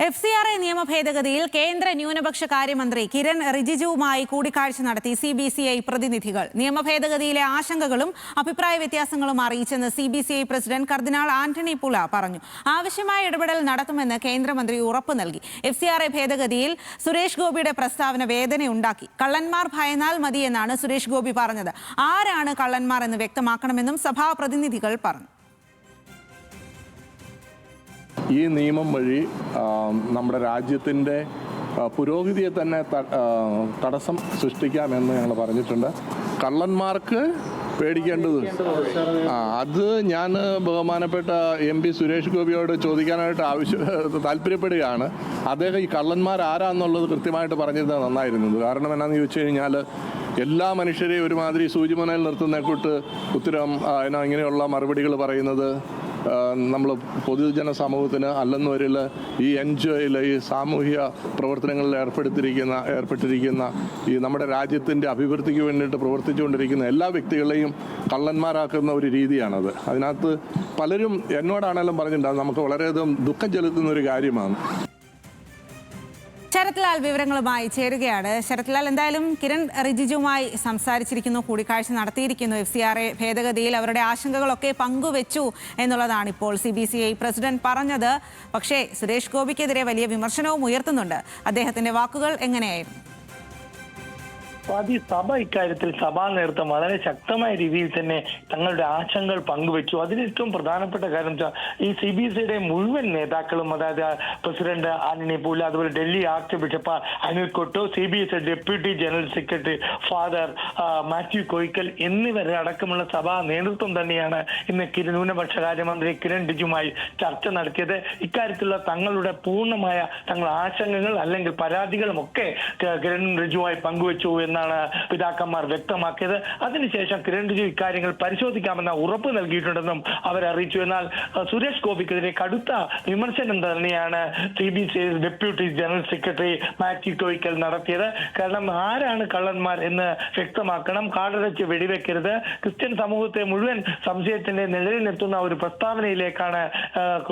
FCRA നിയമ ഭേദഗതിയിൽ കേന്ദ്ര ന്യൂനപക്ഷ കാര്യമന്ത്രി കിരൺ റിജിജുവുമായി കൂടിക്കാഴ്ച നടത്തി CBCI പ്രതിനിധികൾ. നിയമ ഭേദഗതിയിലെ ആശങ്കകളും അഭിപ്രായ വ്യത്യാസങ്ങളും അറിയിച്ചെന്ന് CBCI പ്രസിഡന്റ് കർദിനാൾ ആന്റണി പുല പറഞ്ഞു. ആവശ്യമായ ഇടപെടൽ നടത്തുമെന്ന് കേന്ദ്രമന്ത്രി ഉറപ്പു നൽകി. FCRA ഭേദഗതിയിൽ സുരേഷ് ഗോപിയുടെ പ്രസ്താവന വേദനയുണ്ടാക്കി. കള്ളന്മാർ ഭയന്നാൽ മതിയെന്നാണ് സുരേഷ് ഗോപി പറഞ്ഞത്. ആരാണ് കള്ളന്മാർ എന്ന് വ്യക്തമാക്കണമെന്നും സഭാ പ്രതിനിധികൾ പറഞ്ഞു. ഈ നിയമം വഴി നമ്മുടെ രാജ്യത്തിൻ്റെ പുരോഗതിയെ തന്നെ തടസ്സം സൃഷ്ടിക്കാമെന്ന് ഞങ്ങൾ പറഞ്ഞിട്ടുണ്ട്. കള്ളന്മാർക്ക് പേടിക്കേണ്ടത് അത് ഞാൻ ബഹുമാനപ്പെട്ട MP സുരേഷ് ഗോപിയോട് ചോദിക്കാനായിട്ട് താല്പര്യപ്പെടുകയാണ്. അദ്ദേഹം ഈ കള്ളന്മാർ ആരാന്നുള്ളത് കൃത്യമായിട്ട് പറഞ്ഞിരുന്നത് നന്നായിരുന്നത്. കാരണം എന്നാന്ന് ചോദിച്ചു കഴിഞ്ഞാൽ എല്ലാ മനുഷ്യരെയും ഒരുമാതിരി സൂചിമുനയിൽ നിർത്തുന്ന കൂട്ട് ഉത്തരം ഇങ്ങനെയുള്ള മറുപടികൾ പറയുന്നത് നമ്മൾ പൊതുജന സമൂഹത്തിന് അല്ലെന്നവരിൽ ഈ NGOയിൽ ഈ സാമൂഹിക പ്രവർത്തനങ്ങളിൽ ഏർപ്പെട്ടിരിക്കുന്ന ഈ നമ്മുടെ രാജ്യത്തിൻ്റെ അഭിവൃദ്ധിക്ക് വേണ്ടിയിട്ട് പ്രവർത്തിച്ചുകൊണ്ടിരിക്കുന്ന എല്ലാ വ്യക്തികളെയും കള്ളന്മാരാക്കുന്ന ഒരു രീതിയാണത്. അതിനകത്ത് പലരും എന്നോടാണെങ്കിലും പറഞ്ഞിട്ടുണ്ടാകും, നമുക്ക് വളരെയധികം ദുഃഖം ചെലുത്തുന്ന ഒരു കാര്യമാണ്. ശരത്ലാൽ വിവരങ്ങളുമായി ചേരുകയാണ്. ശരത്ലാൽ, എന്തായാലും കിരൺ റിജിജുവുമായി സംസാരിച്ചിരിക്കുന്നു, കൂടിക്കാഴ്ച നടത്തിയിരിക്കുന്നു. FCRA ഭേദഗതിയിൽ അവരുടെ ആശങ്കകളൊക്കെ പങ്കുവെച്ചു എന്നുള്ളതാണ് ഇപ്പോൾ CBCI പ്രസിഡന്റ് പറഞ്ഞത്. പക്ഷേ സുരേഷ് ഗോപിക്കെതിരെ വലിയ വിമർശനവും ഉയർത്തുന്നുണ്ട്. അദ്ദേഹത്തിന്റെ വാക്കുകൾ എങ്ങനെയായിരുന്നു? സഭ ഇക്കാര്യത്തിൽ സഭാ നേതൃത്വം വളരെ ശക്തമായ രീതിയിൽ തന്നെ തങ്ങളുടെ ആശങ്കകൾ പങ്കുവെച്ചു. അതിന് ഏറ്റവും പ്രധാനപ്പെട്ട കാര്യം ഈ CBCയുടെ മുഴുവൻ നേതാക്കളും, അതായത് പ്രസിഡന്റ് ആന്റണി പുല, അതുപോലെ Delhi archbishop Anil Couto, CBCI deputy general secretary father Mathew Koyickal എന്നിവരെ അടക്കമുള്ള സഭാ നേതൃത്വം തന്നെയാണ് ഇന്ന് ന്യൂനപക്ഷ കാര്യമന്ത്രി കിരൺ റിജിജുമായി ചർച്ച നടത്തിയത്. ഇക്കാര്യത്തിലുള്ള തങ്ങളുടെ പൂർണ്ണമായ തങ്ങളുടെ ആശങ്കകൾ അല്ലെങ്കിൽ പരാതികളും ഒക്കെ കിരൺ റിജിജുമായി പങ്കുവെച്ചു എന്നാണ് പിതാക്കന്മാർ വ്യക്തമാക്കിയത്. അതിനുശേഷം കിരൺ റിജിജു ഇക്കാര്യങ്ങൾ പരിശോധിക്കാമെന്ന ഉറപ്പ് നൽകിയിട്ടുണ്ടെന്നും അവർ അറിയിച്ചു. എന്നാൽ സുരേഷ് ഗോപിക്കെതിരെ കടുത്ത വിമർശനം തന്നെയാണ് CBCI deputy general secretary Mathew Koyickal നടത്തിയത്. കാരണം ആരാണ് കള്ളന്മാർ എന്ന് വ്യക്തമാക്കണം, കാടടച്ച് വെടിവെക്കരുത്, ക്രിസ്ത്യൻ സമൂഹത്തെ മുഴുവൻ സംശയത്തിന്റെ നിഴലിലെത്തുന്ന ഒരു പ്രസ്താവനയിലേക്കാണ്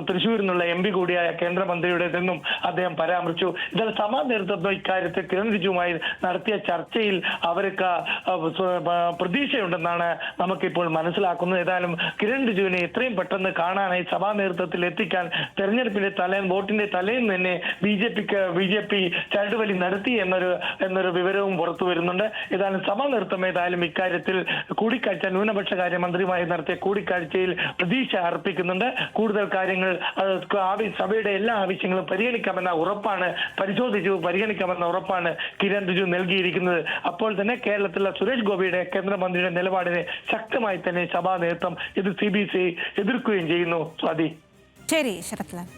തൃശ്ശൂരിൽ നിന്നുള്ള MP കൂടിയായ കേന്ദ്രമന്ത്രിയുടേതെന്നും അദ്ദേഹം പരാമർശിച്ചു. ഇതിൽ സഭാ നേതൃത്വം ഇക്കാര്യത്തിൽ കിരൺ റിജിജുമായി നടത്തിയ ചർച്ചയിൽ അവർക്ക് പ്രതീക്ഷയുണ്ടെന്നാണ് നമുക്കിപ്പോൾ മനസ്സിലാക്കുന്നത്. ഏതായാലും കിരൺ റിജിജുവിനെ എത്രയും പെട്ടെന്ന് കാണാനായി സഭാ നേതൃത്വത്തിൽ എത്തിക്കാൻ തെരഞ്ഞെടുപ്പിന്റെ വോട്ടിന്റെ തലേന്ന് തന്നെ BJP ചരടുവലി നടത്തി എന്നൊരു വിവരവും പുറത്തു വരുന്നുണ്ട്. ഏതായാലും സഭാ നേതൃത്വം ഇക്കാര്യത്തിൽ കൂടിക്കാഴ്ച ന്യൂനപക്ഷ കാര്യമന്ത്രിയുമായി നടത്തിയ കൂടിക്കാഴ്ചയിൽ പ്രതീക്ഷ അർപ്പിക്കുന്നുണ്ട്. കൂടുതൽ കാര്യങ്ങൾ സഭയുടെ എല്ലാ ആവശ്യങ്ങളും പരിഗണിക്കാമെന്ന ഉറപ്പാണ് കിരൺ റിജിജു നൽകിയിരിക്കുന്നത്. അപ്പോൾ തന്നെ കേരളത്തിലെ സുരേഷ് ഗോപിയുടെ കേന്ദ്രമന്ത്രിയുടെ നിലപാടിനെ ശക്തമായി തന്നെ സഭാ നേതൃത്വം CBCI എതിർക്കുകയും ചെയ്യുന്നു. സ്വാതി. ശരി ശരത്ലാൽ.